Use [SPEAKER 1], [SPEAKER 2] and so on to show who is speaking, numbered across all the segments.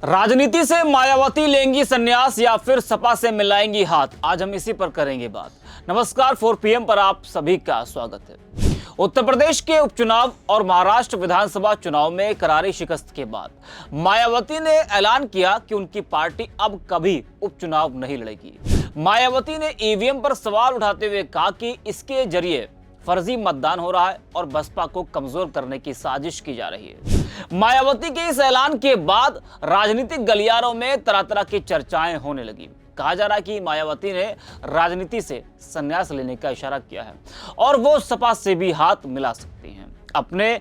[SPEAKER 1] राजनीति से मायावती लेंगी संन्यास या फिर सपा से मिलाएंगी हाथ, आज हम इसी पर करेंगे बात। नमस्कार, 4 PM पर आप सभी का स्वागत है। उत्तर प्रदेश के उपचुनाव और महाराष्ट्र विधानसभा चुनाव में करारी शिकस्त के बाद मायावती ने ऐलान किया कि उनकी पार्टी अब कभी उपचुनाव नहीं लड़ेगी। मायावती ने ईवीएम पर सवाल उठाते हुए कहा कि इसके जरिए फर्जी मतदान हो रहा है और बसपा को कमजोर करने की साजिश की जा रही है। मायावती के इस ऐलान के बाद राजनीतिक गलियारों में तरह तरह की चर्चाएं होने लगी। कहा जा रहा है कि मायावती ने राजनीति से संन्यास लेने का इशारा किया है और वो सपा से भी हाथ मिला सकती हैं अपने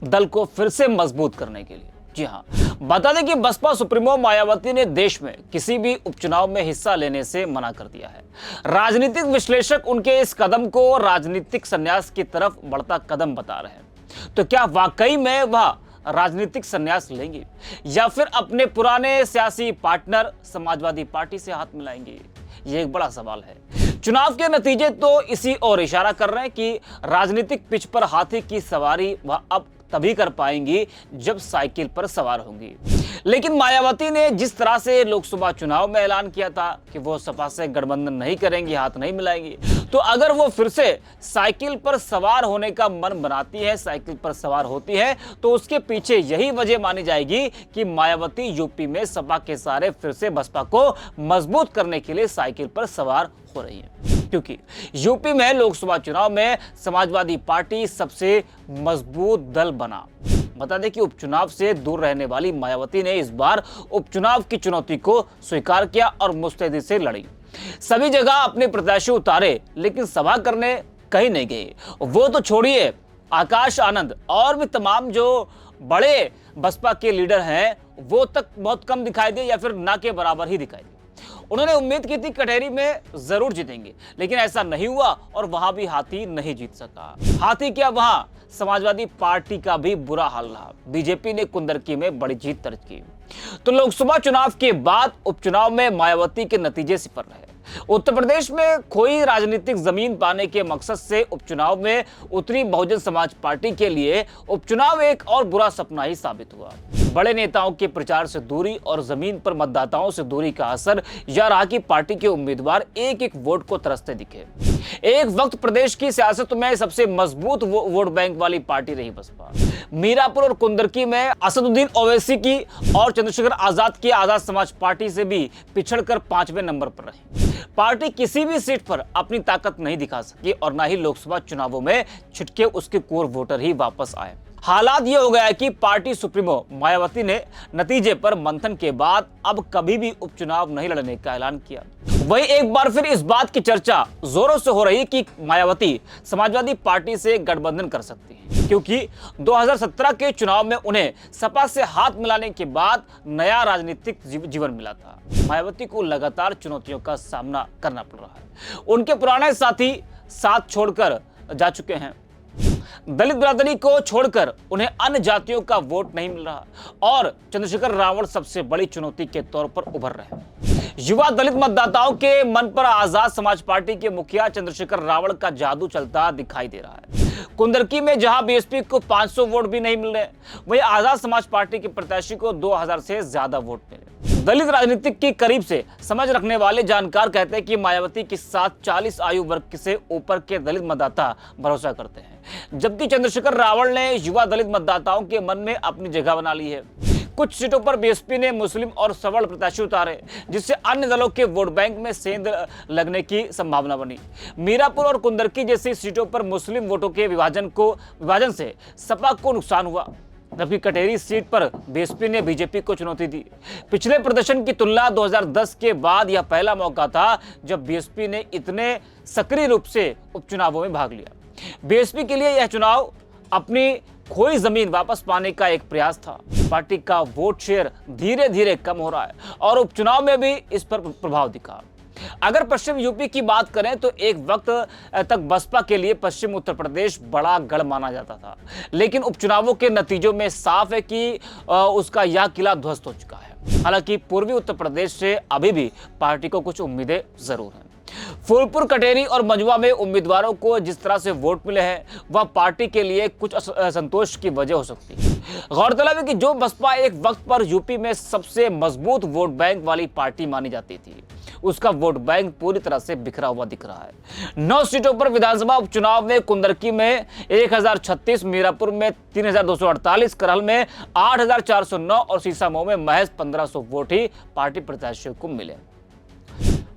[SPEAKER 1] दल को फिर से मजबूत करने के लिए। जी हां, बता दें कि बसपा सुप्रीमो मायावती ने देश में किसी भी उपचुनाव में हिस्सा लेने से मना कर दिया है। राजनीतिक विश्लेषक उनके इस कदम को राजनीतिक संन्यास की तरफ बढ़ता कदम बता रहे हैं। तो क्या वाकई में वह राजनीतिक संन्यास लेंगे या फिर अपने पुराने सियासी पार्टनर समाजवादी पार्टी से हाथ मिलाएंगे? ये एक बड़ा सवाल है। चुनाव के नतीजे तो इसी ओर इशारा कर रहे हैं कि राजनीतिक पिच पर हाथी की सवारी वह अब तभी कर पाएंगी जब साइकिल पर सवार होंगी। लेकिन मायावती ने जिस तरह से लोकसभा चुनाव में ऐलान किया था कि वो सपा से गठबंधन नहीं करेंगी, हाथ नहीं मिलाएंगी, तो अगर वो फिर से साइकिल पर सवार होने का मन बनाती है, साइकिल पर सवार होती है, तो उसके पीछे यही वजह मानी जाएगी कि मायावती यूपी में सपा के सहारे फिर से बसपा को मजबूत करने के लिए साइकिल पर सवार हो रही है। क्योंकि यूपी में लोकसभा चुनाव में समाजवादी पार्टी सबसे मजबूत दल बना। बता दें कि उपचुनाव से दूर रहने वाली मायावती ने इस बार उपचुनाव की चुनौती को स्वीकार किया और मुस्तैदी से लड़ी। सभी जगह अपने प्रत्याशी उतारे, लेकिन सभा करने कहीं नहीं गए। वो तो छोड़िए, आकाश आनंद और भी तमाम जो बड़े बसपा के लीडर हैं वो तक बहुत कम दिखाई दे या फिर ना के बराबर ही दिखाई दे। उन्होंने उम्मीद की थी कटहरी में जरूर जीतेंगे, लेकिन ऐसा नहीं हुआ और वहां भी हाथी नहीं जीत सका। हाथी क्या, वहां समाजवादी पार्टी का भी बुरा हाल रहा। बीजेपी ने कुंदरकी में बड़ी जीत दर्ज की। तो लोकसभा चुनाव के बाद उपचुनाव में मायावती के नतीजे सिपर रहे। उत्तर प्रदेश में खोई राजनीतिक जमीन पाने के मकसद से उपचुनाव में उतरी बहुजन समाज पार्टी के लिए उपचुनाव एक और बुरा सपना ही साबित हुआ। बड़े नेताओं के प्रचार से दूरी और जमीन पर मतदाताओं से दूरी का असर यह रहा कि पार्टी के उम्मीदवार एक एक वोट को तरसते दिखे। एक वक्त प्रदेश की सियासत में सबसे मजबूत वोट बैंक वाली पार्टी रही बसपा। मीरापुर और कुंदरकी में असदुद्दीन ओवैसी की और चंद्रशेखर आजाद की आजाद समाज पार्टी से भी पिछड़कर 5वें नंबर पर रही। पार्टी किसी भी सीट पर अपनी ताकत नहीं दिखा सकी और न ही लोकसभा चुनावों में छिटके उसके कोर वोटर ही वापस आए। हालात ये हो गया कि पार्टी सुप्रीमो मायावती ने नतीजे पर मंथन के बाद अब कभी भी उपचुनाव नहीं लड़ने का ऐलान किया। वहीं एक बार फिर इस बात की चर्चा जोरों से हो रही कि मायावती समाजवादी पार्टी से गठबंधन कर सकती है, क्योंकि 2017 के चुनाव में उन्हें सपा से हाथ मिलाने के बाद नया राजनीतिक जीवन मिला था। मायावती को लगातार चुनौतियों का सामना करना पड़ रहा है। उनके पुराने साथी साथ छोड़कर जा चुके हैं। दलित बिरादरी को छोड़कर उन्हें अन्य जातियों का वोट नहीं मिल रहा और चंद्रशेखर रावण सबसे बड़ी चुनौती के तौर पर उभर रहे हैं। युवा दलित मतदाताओं के मन पर आजाद समाज पार्टी के मुखिया चंद्रशेखर रावण का जादू चलता दिखाई दे रहा है। कुंदरकी में जहां बीएसपी को 500 वोट भी नहीं मिल रहे, वहीं आजाद समाज पार्टी के प्रत्याशी को 2000 से ज्यादा वोट मिले। दलित राजनीति की करीब से समझ रखने वाले जानकार कहते हैं कि मायावती के साथ 40 आयु वर्ग से ऊपर के दलित मतदाता भरोसा करते हैं, जबकि चंद्रशेखर रावण ने युवा दलित मतदाताओं के मन में अपनी जगह बना ली है। कुछ सीटों पर बीएसपी ने मुस्लिम और सवर्ण प्रत्याशी उतारे, जिससे अन्य दलों के वोट बैंक में सेंध लगने की संभावना बनी। मीरापुर और कुंदरकी जैसी सीटों पर मुस्लिम वोटों के विभाजन से सपा को नुकसान हुआ, जबकि कटेरी सीट पर बीएसपी ने बीजेपी को चुनौती दी। पिछले प्रदर्शन की तुलना 2010 के बाद यह पहला मौका था जब बीएसपी ने इतने सक्रिय रूप से उपचुनावों में भाग लिया। बीएसपी के लिए यह चुनाव अपनी खोई जमीन वापस पाने का एक प्रयास था। पार्टी का वोट शेयर धीरे धीरे कम हो रहा है और उपचुनाव में भी इस पर प्रभाव दिखा। अगर पश्चिम यूपी की बात करें तो एक वक्त तक बसपा के लिए पश्चिम उत्तर प्रदेश बड़ा गढ़ माना जाता था, लेकिन उपचुनावों के नतीजों में साफ है कि उसका यह किला ध्वस्त हो चुका है। हालांकि पूर्वी उत्तर प्रदेश से अभी भी पार्टी को कुछ उम्मीदें जरूर हैं। फूलपुर, कटेरी और मंझवा में उम्मीदवारों को जिस तरह से वोट मिले हैं वह पार्टी के लिए कुछ असंतोष की वजह हो सकती है। गौरतलब है कि जो बसपा एक वक्त पर यूपी में सबसे मजबूत वोट बैंक वाली पार्टी मानी जाती थी, उसका वोट बैंक पूरी तरह से बिखरा हुआ दिख रहा है। 9 सीटों पर विधानसभा उपचुनाव में कुंदरकी में 1036, मीरापुर में 3248, करहल में 8409 और सीसामऊ में महज 1500 वोट ही पार्टी प्रत्याशियों को मिले।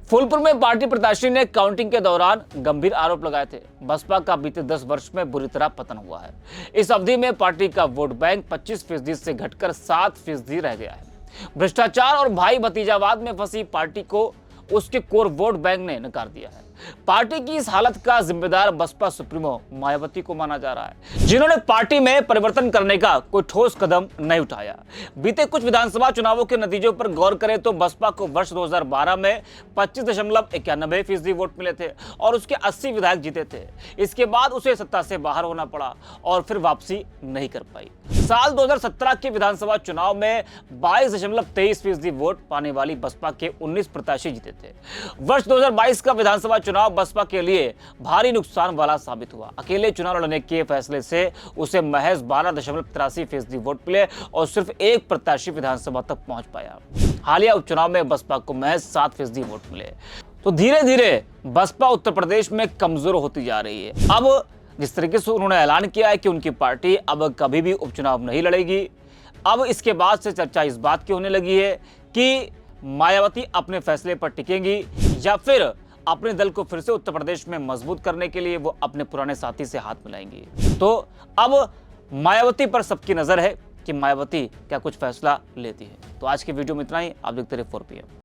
[SPEAKER 1] फूलपुर में पार्टी प्रत्याशी ने काउंटिंग के दौरान गंभीर आरोप लगाए थे। बसपा का बीते 10 वर्ष में बुरी तरह पतन हुआ है। इस अवधि में पार्टी का वोट बैंक 25% से घटकर 7% रह गया है। भ्रष्टाचार और भाई भतीजावाद में फंसी पार्टी को उसके कोर वोट बैंक ने नकार दिया है। पार्टी की इस हालत का जिम्मेदार बसपा सुप्रीमो मायावती को माना जा रहा है, जिन्होंने पार्टी में परिवर्तन करने का कोई ठोस कदम नहीं उठाया। बीते कुछ विधानसभा चुनावों के नतीजों पर गौर करें तो बसपा को वर्ष 2012 में 25.91% वोट मिले थे और उसके 80 विधायक जीते थे। इसके बाद उसे सत्ता से बाहर होना पड़ा और फिर वापसी नहीं कर पाई। साल 2017 के विधानसभा चुनाव में 22.23% वोट पाने वाली बसपा के 19 प्रत्याशी जीते थे। वर्ष 2022 का विधानसभा चुनाव बसपा के लिए भारी नुकसान वाला साबित हुआ। अकेले चुनाव लड़ने के फैसले से उसे महज 12.83% वोट मिले और सिर्फ एक प्रत्याशी विधानसभा तक पहुंच पाया। हालिया उपचुनाव में बसपा को महज 7% वोट मिले। तो धीरे धीरे बसपा उत्तर प्रदेश में कमजोर होती जा रही है। अब जिस तरीके से उन्होंने ऐलान किया है कि उनकी पार्टी अब कभी भी उपचुनाव नहीं लड़ेगी, अब इसके बाद से चर्चा इस बात की होने लगी है कि मायावती अपने फैसले पर टिकेंगी या फिर अपने दल को फिर से उत्तर प्रदेश में मजबूत करने के लिए वो अपने पुराने साथी से हाथ मिलाएंगी। तो अब मायावती पर सबकी नजर है कि मायावती क्या कुछ फैसला लेती है। तो आज की वीडियो में इतना ही। आप देखते रहिए 4PM।